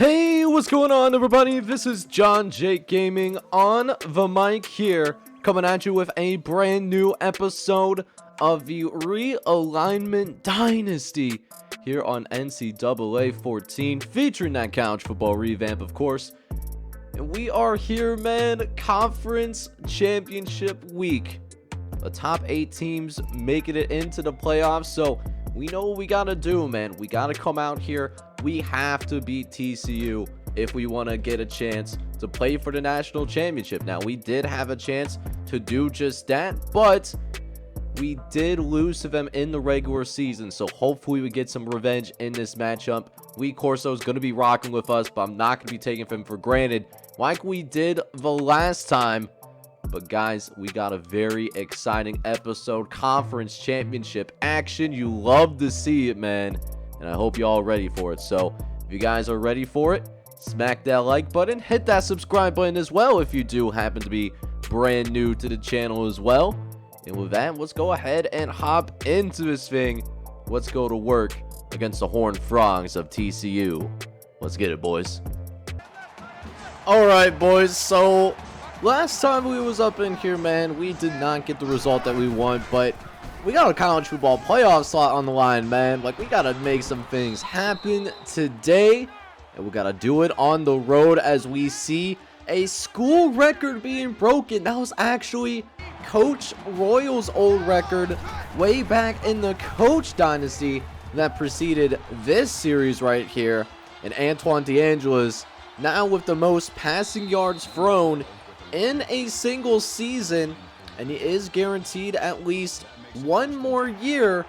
Hey, what's going on, everybody? This is John Jake Gaming on the mic here, coming at you with a brand new episode of the Realignment Dynasty here on NCAA 14, featuring that college football revamp, of course. And we are here, man, Conference Championship Week. The top 8 teams making it into the playoffs, so we know what we gotta do, man. We gotta come out here. We have to beat TCU if we want to get a chance to play for the national championship. Now, we did have a chance to do just that, but we did lose to them in the regular season, so hopefully we get some revenge in this matchup. Lee Corso is going to be rocking with us, but I'm not going to be taking him for granted like we did the last time. But guys, we got a very exciting episode. Conference championship action. You love to see it, man. And I hope y'all are ready for it. So if you guys are ready for it, smack that like button. Hit that subscribe button as well if you do happen to be brand new to the channel as well. And with that, let's go ahead and hop into this thing. Let's go to work against the Horned Frogs of TCU. Let's get it, boys. Alright, boys. So last time we was up in here, man, we did not get the result that we want, but we got a college football playoff slot on the line, man. Like, we gotta make some things happen today, and we gotta do it on the road as we see a school record being broken. That was actually Coach Royals' old record way back in the Coach Dynasty that preceded this series right here. And Antoine DeAngelis now with the most passing yards thrown in a single season, and he is guaranteed at least one more year,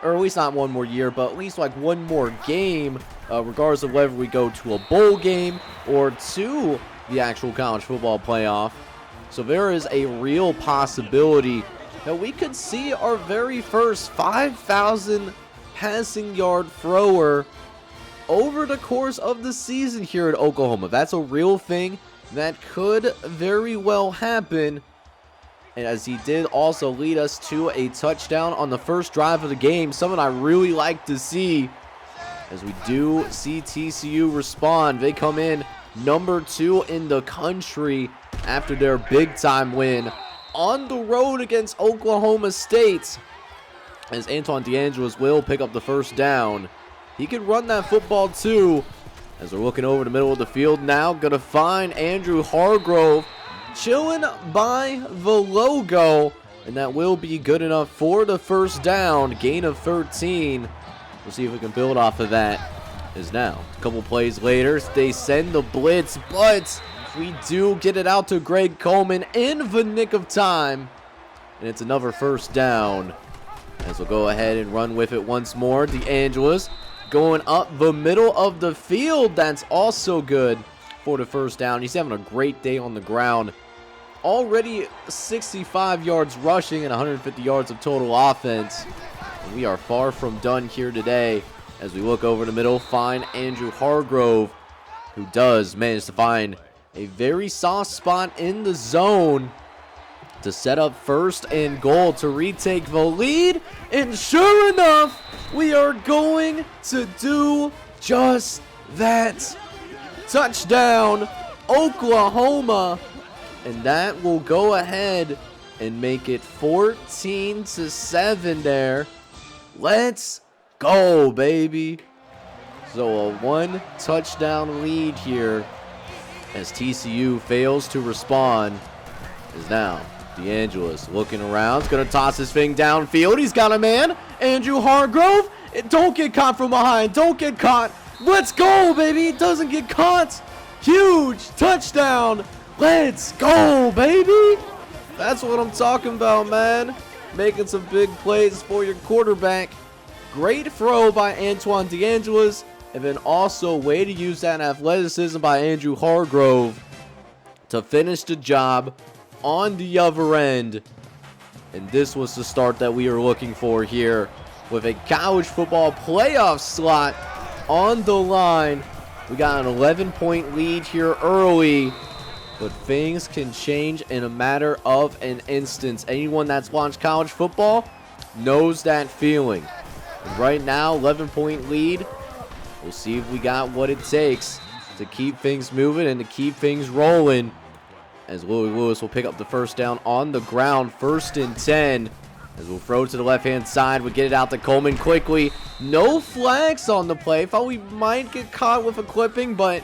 or at least not one more year, but at least like one more game, regardless of whether we go to a bowl game or to the actual college football playoff. So there is a real possibility that we could see our very first 5,000 passing yard thrower over the course of the season here at Oklahoma. That's a real thing that could very well happen. And as he did also lead us to a touchdown on the first drive of the game, something I really like to see, as we do see TCU respond. They come in number 2 in the country after their big time win on the road against Oklahoma State, as Antoine DeAngelis will pick up the first down. He can run that football too, as we're looking over the middle of the field now. Gonna find Andrew Hargrove chilling by the logo, and that will be good enough for the first down. Gain of 13. We'll see if we can build off of that. As now a couple plays later, they send the blitz, but we do get it out to Greg Coleman in the nick of time, and it's another first down, as we'll go ahead and run with it once more. DeAngelis going up the middle of the field. That's also good for the first down. He's having a great day on the ground. Already 65 yards rushing and 150 yards of total offense. And we are far from done here today, as we look over the middle, find Andrew Hargrove, who does manage to find a very soft spot in the zone to set up first and goal to retake the lead. And sure enough, we are going to do just that. Touchdown, Oklahoma. And that will go ahead and make it 14-7 there. Let's go, baby. So a 1 touchdown lead here, as TCU fails to respond. Is now DeAngelis looking around. He's going to toss his thing downfield. He's got a man. Andrew Hargrove. Don't get caught from behind. Don't get caught. Let's go, baby. It doesn't get caught. Huge touchdown. Let's go, baby. That's what I'm talking about, man. Making some big plays for your quarterback. Great throw by Antoine DeAngelis. And then also way to use that athleticism by Andrew Hargrove to finish the job on the other end. And this was the start that we were looking for here, with a college football playoff slot on the line. We got an 11-point lead here early, but things can change in a matter of an instant. Anyone that's watched college football knows that feeling. And right now, 11-point lead. We'll see if we got what it takes to keep things moving and to keep things rolling. As Louis Lewis will pick up the first down on the ground, 1st and 10. As we'll throw to the left-hand side, we get it out to Coleman quickly. No flags on the play. Thought we might get caught with a clipping, but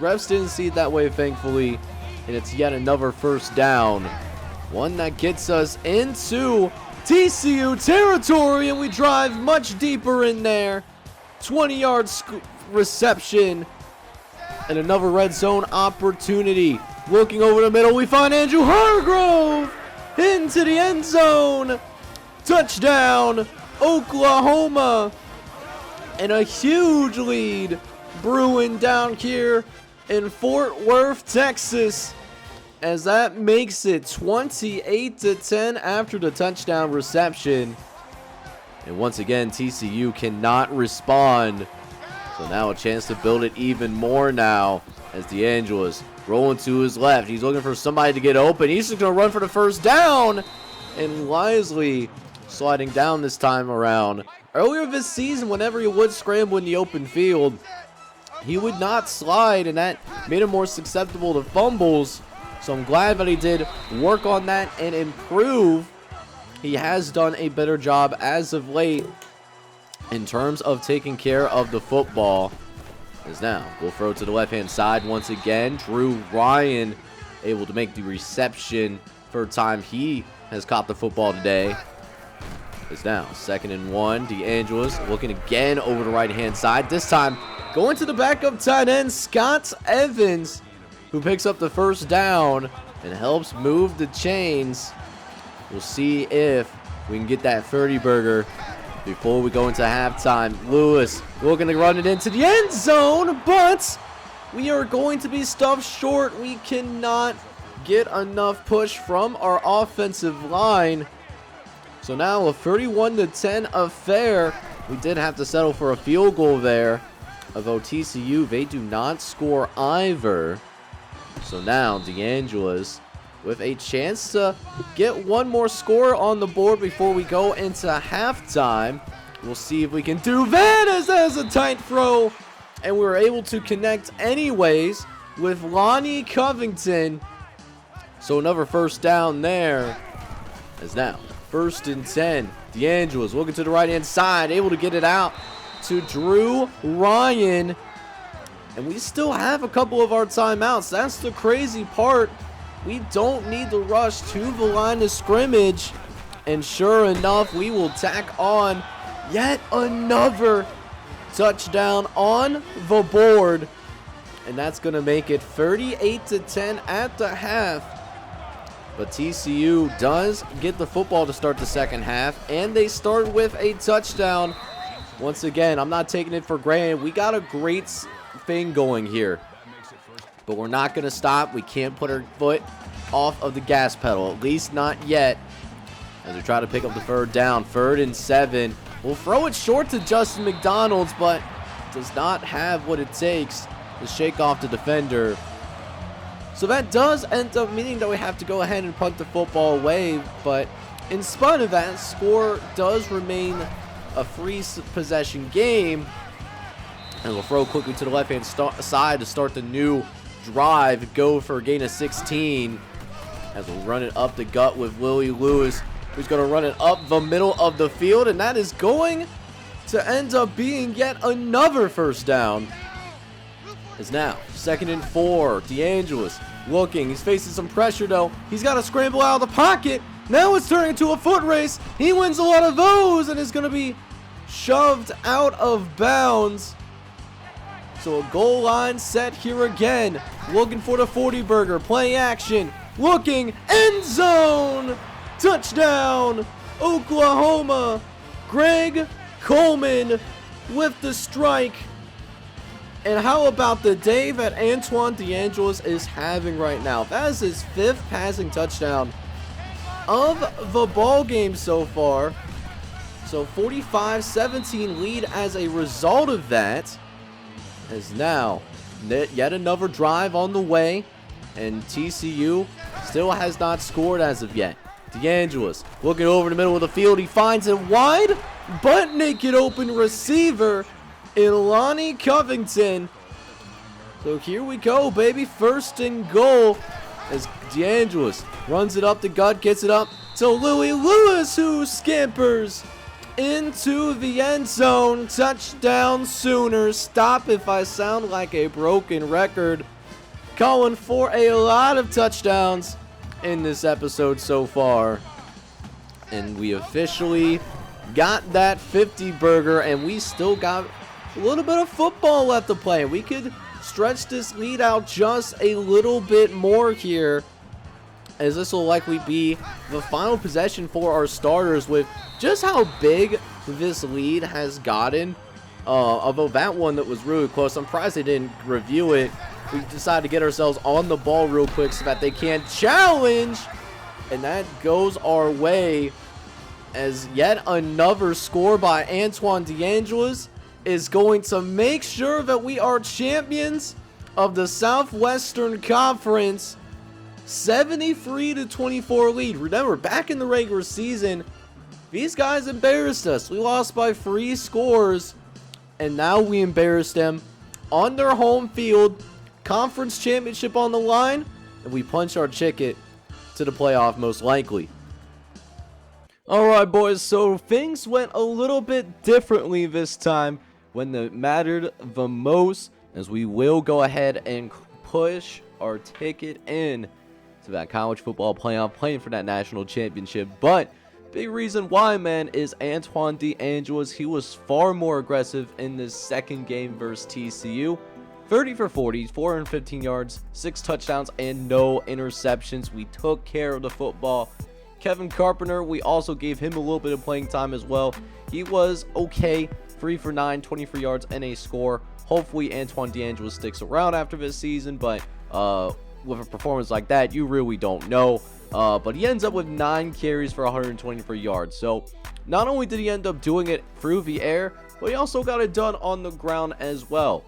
refs didn't see it that way, thankfully. And it's yet another first down. One that gets us into TCU territory, and we drive much deeper in there. 20-yard reception. And another red zone opportunity. Looking over the middle, we find Andrew Hargrove into the end zone. Touchdown, Oklahoma. And a huge lead brewing down here in Fort Worth, Texas, as that makes it 28-10 after the touchdown reception. And once again, TCU cannot respond. So now a chance to build it even more now as DeAngelis rolling to his left. He's looking for somebody to get open. He's just going to run for the first down. And wisely sliding down this time around. Earlier this season, whenever he would scramble in the open field, he would not slide, and that made him more susceptible to fumbles. So I'm glad that he did work on that and improve. He has done a better job as of late in terms of taking care of the football. As now we'll throw to the left-hand side once again. Drew Ryan able to make the reception. Third time he has caught the football today. Is now 2nd and 1. DeAngelis looking again over the right-hand side. This time going to the backup tight end, Scott Evans, who picks up the first down and helps move the chains. We'll see if we can get that 30-burger before we go into halftime. Lewis looking to run it into the end zone, but we are going to be stuffed short. We cannot get enough push from our offensive line. So now a 31-10 affair. We did have to settle for a field goal there. Although TCU, they do not score either. So now DeAngelis with a chance to get one more score on the board before we go into halftime. We'll see if we can do that, as that is a tight throw. And we were able to connect anyways with Lonnie Covington. So another first down there. As now 1st and 10. DeAngelis looking to the right-hand side, able to get it out to Drew Ryan. And we still have a couple of our timeouts. That's the crazy part. We don't need to rush to the line of scrimmage. And sure enough, we will tack on yet another touchdown on the board. And that's going to make it 38-10 at the half. But TCU does get the football to start the second half, and they start with a touchdown. Once again, I'm not taking it for granted. We got a great thing going here, but we're not going to stop. We can't put our foot off of the gas pedal, at least not yet, as we try to pick up the third down. 3rd and 7. We'll throw it short to Justin McDonald's, but does not have what it takes to shake off the defender. So that does end up meaning that we have to go ahead and punt the football away, but in spite of that, score does remain a free possession game. And we'll throw quickly to the left-hand side to start the new drive. Go for a gain of 16 as we'll run it up the gut with Willie Lewis, who's going to run it up the middle of the field, and that is going to end up being yet another first down. Is now 2nd and 4. DeAngelis looking. He's facing some pressure, though. He's got to scramble out of the pocket. Now it's turning into a foot race. He wins a lot of those and is going to be shoved out of bounds. So a goal line set here again. Looking for the 40-burger. Play action. Looking. End zone. Touchdown. Oklahoma. Greg Coleman with the strike. And how about the day that Antoine DeAngelis is having right now? That is his 5th passing touchdown of the ball game so far. So 45-17 lead as a result of that. As now yet another drive on the way, and TCU still has not scored as of yet. DeAngelis looking over the middle of the field. He finds it wide, butt naked open receiver in Lonnie Covington. So here we go, baby. First and goal as DeAngelis runs it up the gut, gets it up to Louis Lewis, who scampers into the end zone. Touchdown Sooners. Stop if I sound like a broken record. Calling for a lot of touchdowns in this episode so far. And we officially got that 50 burger, and we still got a little bit of football left to play. We could stretch this lead out just a little bit more here, as this will likely be the final possession for our starters. With just how big this lead has gotten, although that one that was really close, I'm surprised they didn't review it. We decided to get ourselves on the ball real quick so that they can't challenge, and that goes our way, as yet another score by Antoine DeAngelis is going to make sure that we are champions of the Southwestern Conference. 73-24 lead. Remember, back in the regular season, these guys embarrassed us. We lost by 3 scores, and now we embarrassed them on their home field. Conference championship on the line, and we punch our ticket to the playoff most likely. Alright, boys, so things went a little bit differently this time when it mattered the most, as we will go ahead and push our ticket in to that college football playoff, playing for that national championship. But big reason why, man, is Antoine DeAngelis. He was far more aggressive in this second game versus TCU. 30 for 40, 415 yards, 6 touchdowns, and no interceptions. We took care of the football. Kevin Carpenter, we also gave him a little bit of playing time as well. He was okay, 3 for 9, 23 yards, and a score. Hopefully, Antoine DeAngelis sticks around after this season, but with a performance like that, you really don't know. But he ends up with 9 carries for 123 yards. So, not only did he end up doing it through the air, but he also got it done on the ground as well.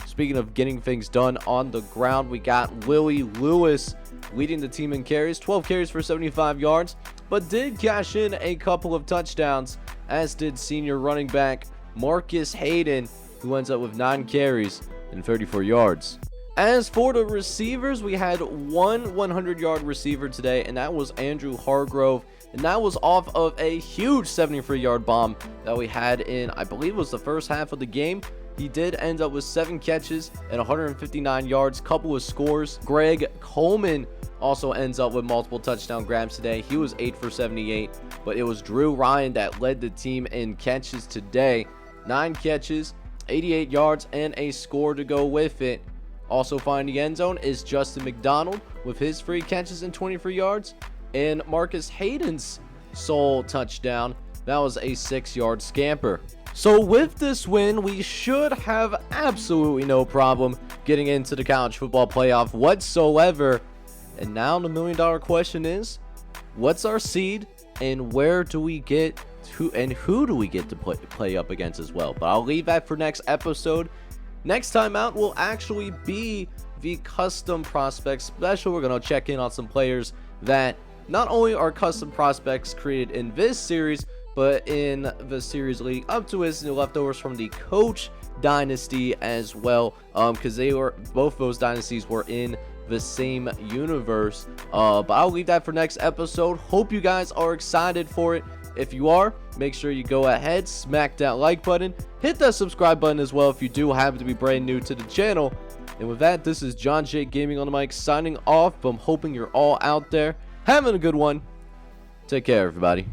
Speaking of getting things done on the ground, we got Willie Lewis leading the team in carries, 12 carries for 75 yards, but did cash in a couple of touchdowns, as did senior running back Marcus Hayden, who ends up with 9 carries and 34 yards. As for the receivers, we had one 100-yard receiver today, and that was Andrew Hargrove, and that was off of a huge 73-yard bomb that we had in, I believe it was the first half of the game. He did end up with 7 catches and 159 yards, couple of scores. Greg Coleman also ends up with multiple touchdown grabs today. He was 8 for 78, but it was Drew Ryan that led the team in catches today. 9 catches, 88 yards, and a score to go with it. Also finding the end zone is Justin McDonald with his 3 catches and 23 yards, and Marcus Hayden's sole touchdown. That was a 6-yard scamper. So with this win, we should have absolutely no problem getting into the college football playoff whatsoever. And now the $1 million question is, what's our seed, and where do we get to, and who do we get to play up against as well? But I'll leave that for next episode. Next time out will actually be the custom prospect special. We're going to check in on some players that not only are custom prospects created in this series, but in the series leading up to us, leftovers from the Coach Dynasty as well, because both those dynasties were in the same universe. But I'll leave that for next episode. Hope you guys are excited for it. If you are, make sure you go ahead, smack that like button, hit that subscribe button as well if you do happen to be brand new to the channel. And with that, this is John J Gaming on the mic signing off. I'm hoping you're all out there having a good one. Take care, everybody.